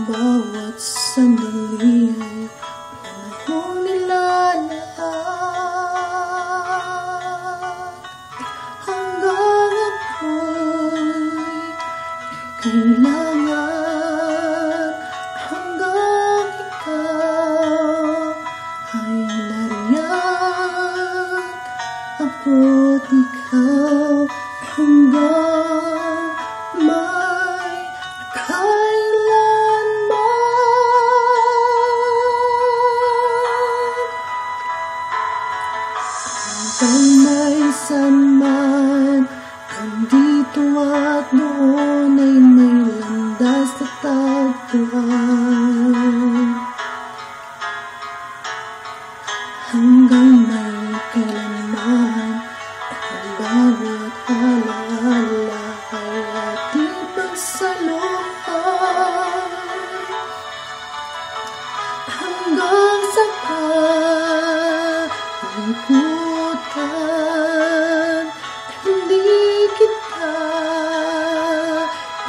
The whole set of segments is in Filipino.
bawat sandali ay panahong nilalaan hanggang ako'y kailangan, hanggang ikaw ay nariyan, ako't ikaw hanggang may kailanman. Hanggang may sanman, andito at noon ay may landas na tagpuan. Hanggang may kailanman, ang bawat alaala ay ating pagsaluhan. Hanggang sa kalungkutan, hindi kita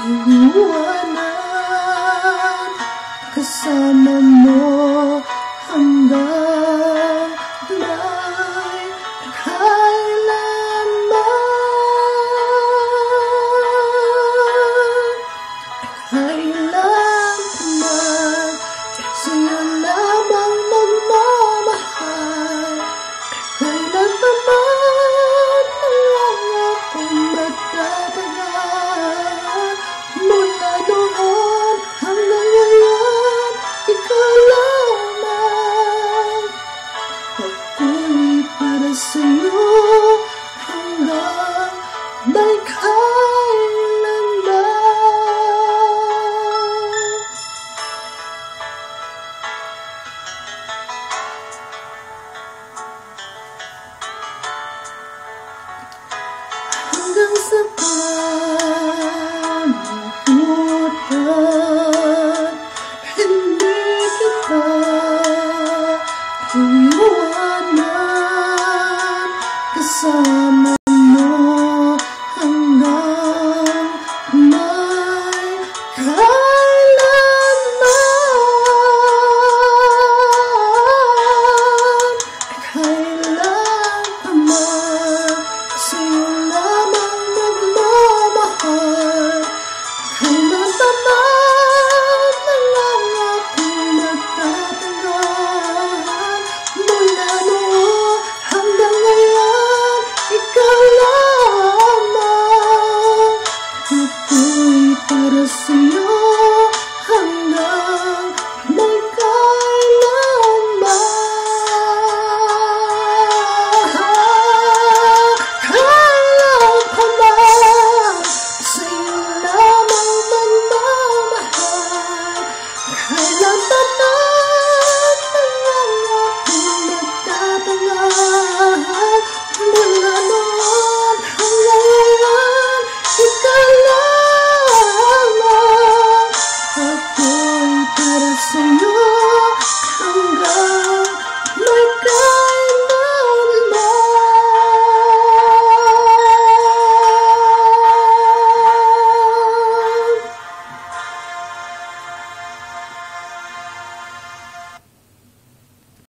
iiwanan, kasama mo hanggang may kailanman. Kailanman, sa'yo lamang magmamahal. Kailanman, lang akong magtatagal. Mula noon hanggang ngayon, ikaw lamang. Ako'y para sa'yo hanggang may kailanman. Hanggang sa kalungkutan, hindi kita iiwanan, kasama mo hanggang may kailanman. Kailanman, sa'yo lamang magmamahal. Kailanman, lang akong magtatagal. Mula noon hanggang ngayon, ikaw lamang. Ako'y para sa'yo hanggang may kailanman. Kailanman, sa'yo lamang magmamahal. Kailanman, lang akong magtatagal. Mula noon hanggang ngayon, ikaw lamang. Ako'y para sa'yo